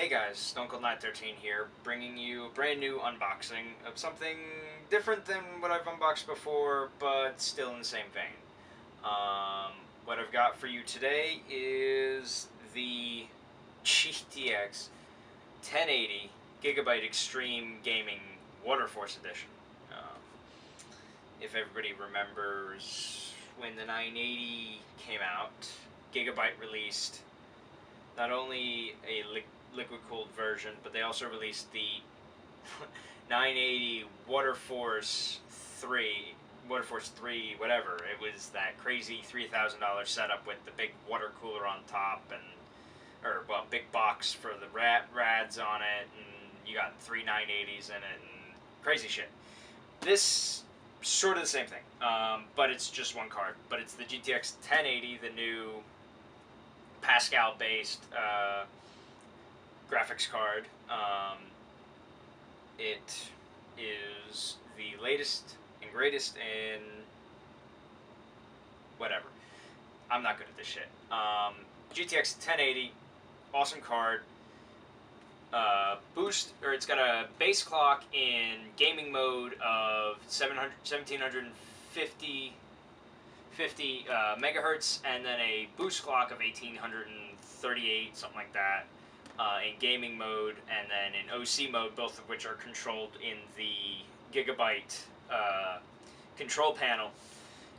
Hey guys, StoneCold913 here, bringing you a brand new unboxing of something different than what I've unboxed before, but still in the same vein. What I've got for you today is the GTX 1080 Gigabyte Extreme Gaming WaterForce Edition. Um, if everybody remembers when the 980 came out, Gigabyte released not only a liquid-cooled version, but they also released the 980 WaterForce 3, whatever. It was that crazy $3,000 setup with the big water cooler on top big box for the rads on it, and you got three 980s in it, and crazy shit. This sort of the same thing, but it's just one card. But it's the GTX 1080, the new Pascal-based graphics card. It is the latest and greatest in whatever. I'm not good at this shit. GTX 1080, awesome card. It's got a base clock in gaming mode of 1750 megahertz, and then a boost clock of 1838, something like that, in gaming mode, and then in OC mode, both of which are controlled in the Gigabyte control panel.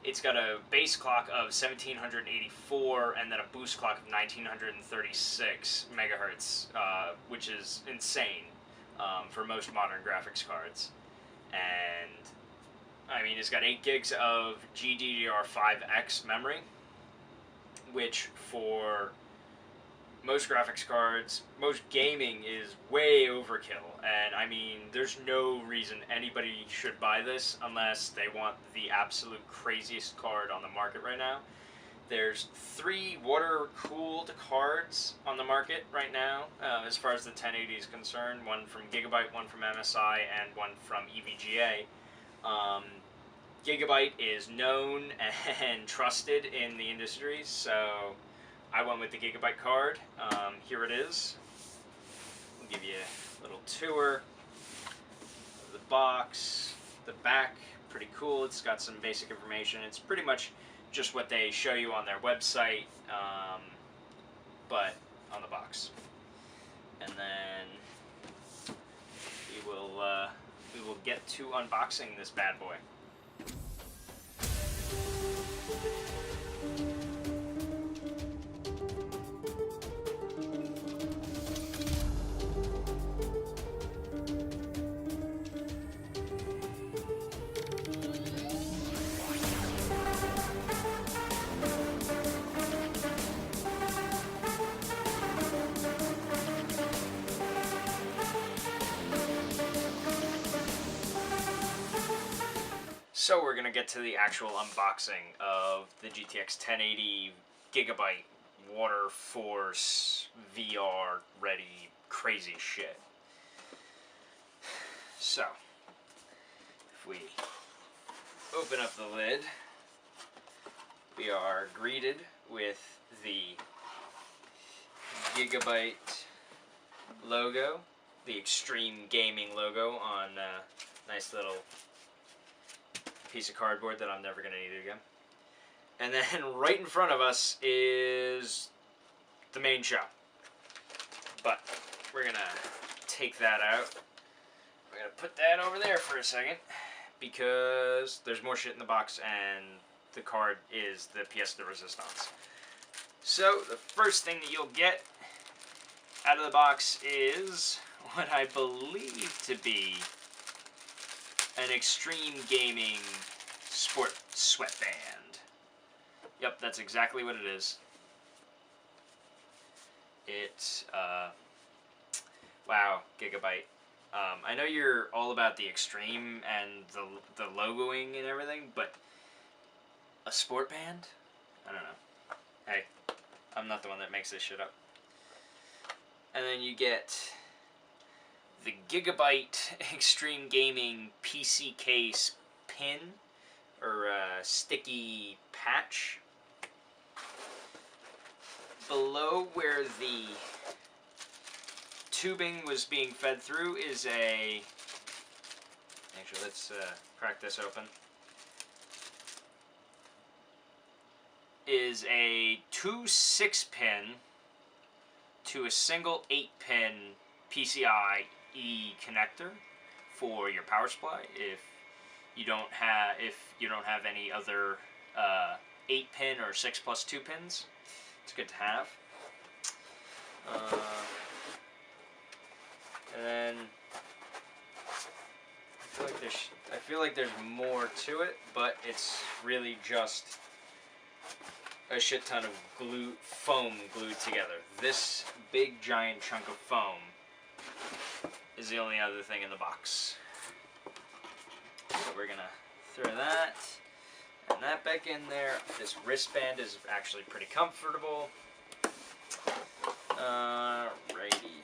It's got a base clock of 1784 and then a boost clock of 1936 megahertz, which is insane for most modern graphics cards. And I mean, it's got 8 gigs of GDDR5X memory, which for most graphics cards, most gaming is way overkill. And I mean, there's no reason anybody should buy this unless they want the absolute craziest card on the market right now. There's 3 water-cooled cards on the market right now, as far as the 1080 is concerned. One from Gigabyte, one from MSI, and one from EVGA. Gigabyte is known and trusted in the industry, so I went with the Gigabyte card. Here it is. I'll give you a little tour of the box. The back, pretty cool. It's got some basic information. It's pretty much just what they show you on their website, but on the box. And then we will get to unboxing this bad boy. So we're going to get to the actual unboxing of the GTX 1080 Gigabyte WaterForce VR ready crazy shit. So, if we open up the lid, we are greeted with the Gigabyte logo, the Extreme Gaming logo on a nice little piece of cardboard that I'm never going to need again. And then right in front of us is the main show. But we're going to take that out. We're going to put that over there for a second because there's more shit in the box and the card is the pièce de résistance. So the first thing that you'll get out of the box is what I believe to be an Extreme Gaming Sport Sweatband. Yep, that's exactly what it is. It's, wow, Gigabyte. I know you're all about the Extreme and the logoing and everything, but a sport band? I don't know. Hey, I'm not the one that makes this shit up. And then you get the Gigabyte Extreme Gaming PC case pin, or sticky patch. Below where the tubing was being fed through is a... Actually, let's crack this open. Is a 2 6-pin to a single 8-pin PCIe connector for your power supply. If you don't have any other 8-pin or 6+2 pins, it's good to have. And then I feel like there's more to it, but it's really just a shit ton of foam glued together. This big giant chunk of foam is the only other thing in the box. So we're gonna throw that and that back in there. This wristband is actually pretty comfortable. Righty.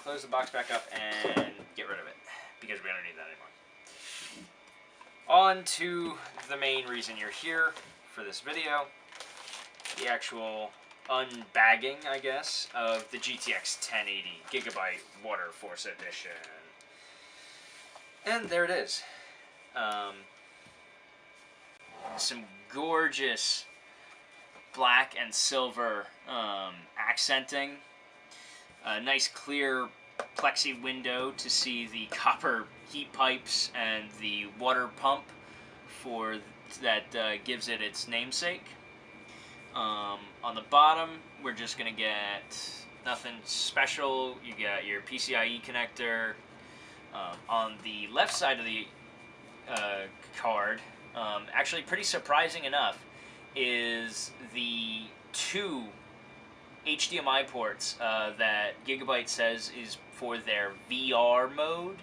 Close the box back up and get rid of it, because we don't need that anymore. On to the main reason you're here for this video, the actual unbagging, I guess, of the GTX 1080 Gigabyte WaterForce Edition. And there it is. Some gorgeous black and silver accenting. A nice clear plexi window to see the copper heat pipes and the water pump for that gives it its namesake. On the bottom, we're just gonna get nothing special. You got your PCIe connector. On the left side of the card, actually pretty surprising enough, is the 2 HDMI ports that Gigabyte says is for their VR mode.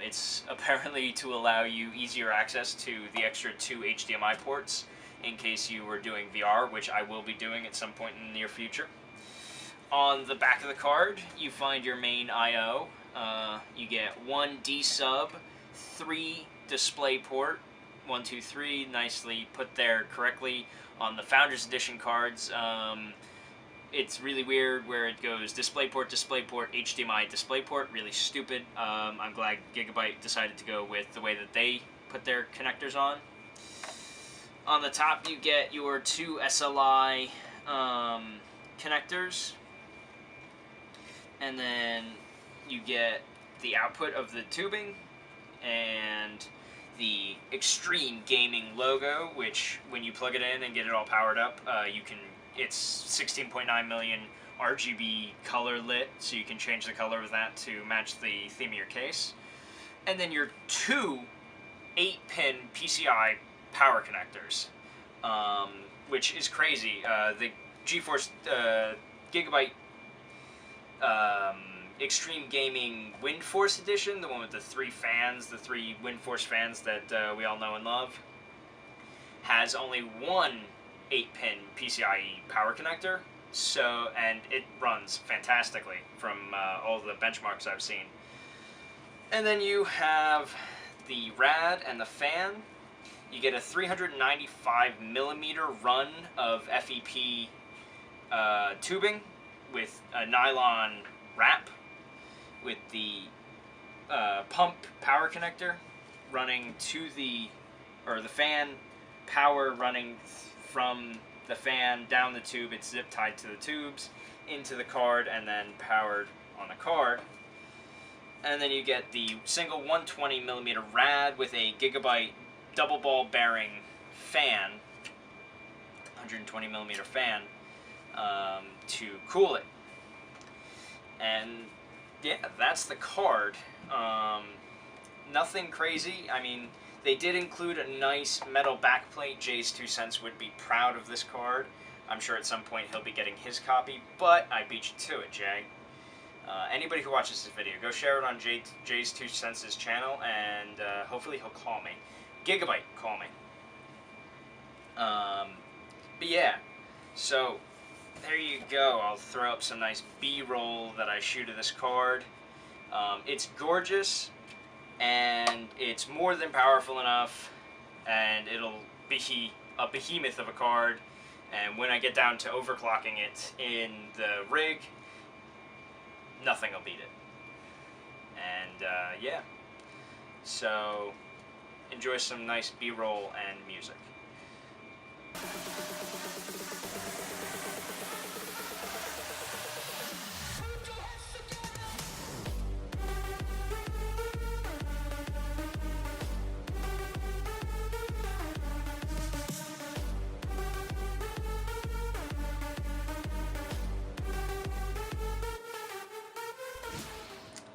It's apparently to allow you easier access to the extra 2 HDMI ports in case you were doing VR, which I will be doing at some point in the near future. On the back of the card, you find your main I/O. You get 1 D sub, 3 display port, 1, 2, 3, nicely put there correctly. On the Founders Edition cards, it's really weird where it goes DisplayPort, HDMI, DisplayPort. Really stupid. I'm glad Gigabyte decided to go with the way that they put their connectors on. On the top, you get your 2 SLI connectors. And then you get the output of the tubing and the Extreme Gaming logo, which when you plug it in and get it all powered up, it's 16.9 million RGB color lit, so you can change the color of that to match the theme of your case. And then your 2 8-pin PCI power connectors, which is crazy. The GeForce Gigabyte Extreme Gaming WindForce Edition, the one with the 3 fans, the 3 WindForce fans that we all know and love, has only 1 8-pin PCIe power connector, and it runs fantastically from all the benchmarks I've seen. And then you have the rad and the fan. You get a 395mm run of FEP tubing with a nylon wrap, with the pump power connector running to the fan power running from the fan down the tube. It's zip tied to the tubes into the card and then powered on the card. And then you get the single 120mm rad with a Gigabyte double ball bearing fan, 120mm fan, to cool it. And yeah, that's the card. Nothing crazy. I mean, they did include a nice metal backplate. Jay's 2 cents would be proud of this card. I'm sure at some point he'll be getting his copy, but I beat you to it, Jay. Anybody who watches this video, go share it on Jay's 2 cents' channel, and hopefully he'll call me. Gigabyte, call me. But yeah, so there you go. I'll throw up some nice B-roll that I shoot of this card. It's gorgeous, and it's more than powerful enough, and it'll be a behemoth of a card. And when I get down to overclocking it in the rig, nothing will beat it. And yeah, so enjoy some nice B-roll and music.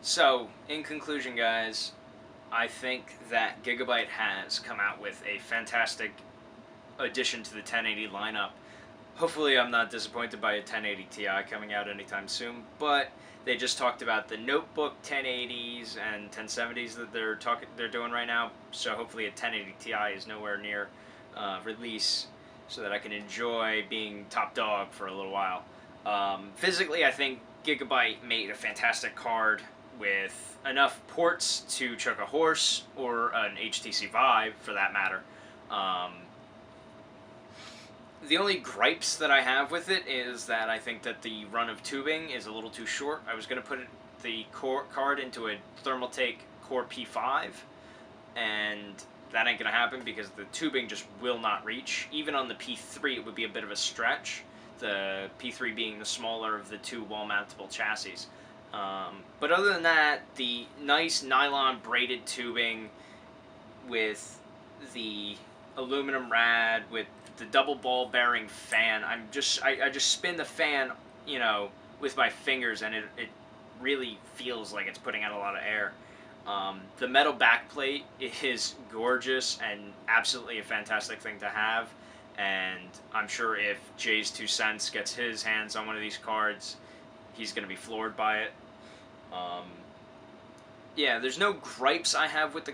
So, in conclusion, guys, I think that Gigabyte has come out with a fantastic addition to the 1080 lineup. Hopefully I'm not disappointed by a 1080 Ti coming out anytime soon, but they just talked about the notebook 1080s and 1070s that they're doing right now, so hopefully a 1080 Ti is nowhere near release, so that I can enjoy being top dog for a little while. Physically, I think Gigabyte made a fantastic card with enough ports to chuck a horse, or an HTC Vive for that matter. The only gripes that I have with it is that I think that the run of tubing is a little too short. I was going to put the card into a Thermaltake Core P5, and that ain't going to happen because the tubing just will not reach. Even on the P3 it would be a bit of a stretch, the P3 being the smaller of the two wall-mountable chassis. But other than that, the nice nylon braided tubing with the aluminum rad with the double ball bearing fan. I just spin the fan, you know, with my fingers, and it really feels like it's putting out a lot of air. The metal backplate is gorgeous and absolutely a fantastic thing to have. And I'm sure if Jay's 2 cents gets his hands on one of these cards, he's going to be floored by it. Yeah, there's no gripes I have with the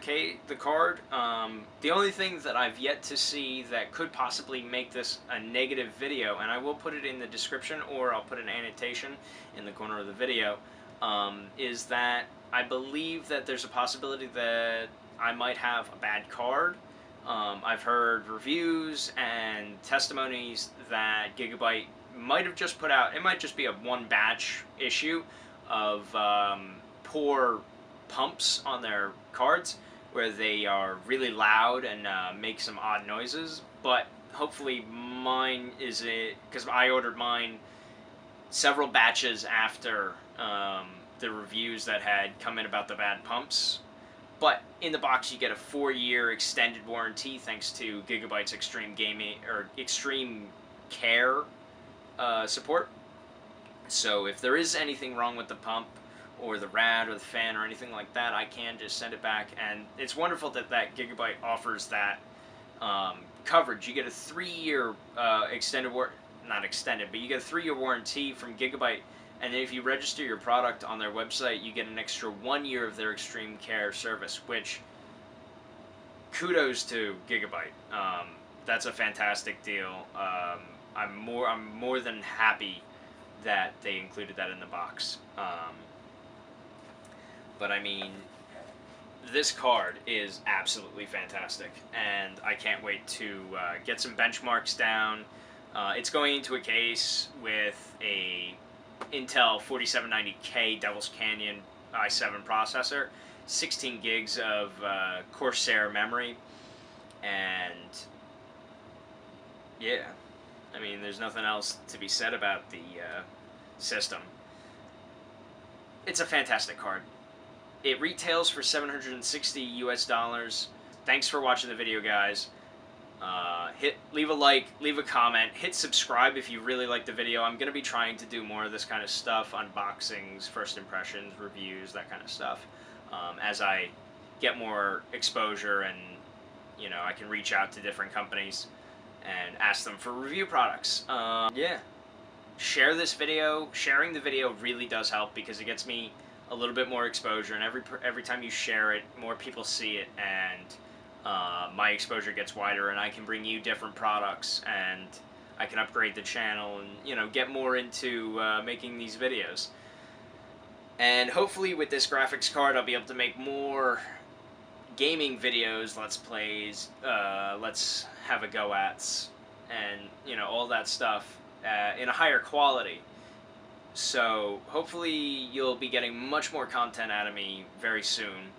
card. The only thing that I've yet to see that could possibly make this a negative video, and I will put it in the description, or I'll put an annotation in the corner of the video, is that I believe that there's a possibility that I might have a bad card. I've heard reviews and testimonies that Gigabyte might have just put out, it might just be a one batch issue of poor pumps on their cards where they are really loud and make some odd noises, but hopefully mine is it, because I ordered mine several batches after the reviews that had come in about the bad pumps. But in the box you get a 4-year extended warranty thanks to Gigabyte's Extreme Gaming or Extreme Care support. So if there is anything wrong with the pump or the rad or the fan or anything like that, I can just send it back. And it's wonderful that Gigabyte offers that coverage. You get a 3-year not extended, but you get a 3-year warranty from Gigabyte. And then if you register your product on their website, you get an extra 1 year of their Extreme Care service, which, kudos to Gigabyte. That's a fantastic deal. I'm more than happy that they included that in the box. But I mean, this card is absolutely fantastic, and I can't wait to get some benchmarks down. It's going into a case with a Intel 4790K Devil's Canyon i7 processor, 16 gigs of Corsair memory, and yeah, I mean, there's nothing else to be said about the system. It's a fantastic card. It retails for $760 US. Thanks for watching the video, guys. Leave a like, leave a comment, hit subscribe if you really like the video. I'm going to be trying to do more of this kind of stuff, unboxings, first impressions, reviews, that kind of stuff, as I get more exposure and, you know, I can reach out to different companies and ask them for review products. Yeah. Share this video. Sharing the video really does help because it gets me a little bit more exposure, and every time you share it, more people see it, and my exposure gets wider, and I can bring you different products, and I can upgrade the channel and, you know, get more into making these videos. And hopefully with this graphics card I'll be able to make more gaming videos, let's plays, let's have a go ats, and, you know, all that stuff in a higher quality. So hopefully you'll be getting much more content out of me very soon.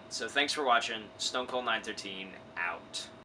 So thanks for watching. Stone Cold 913 out.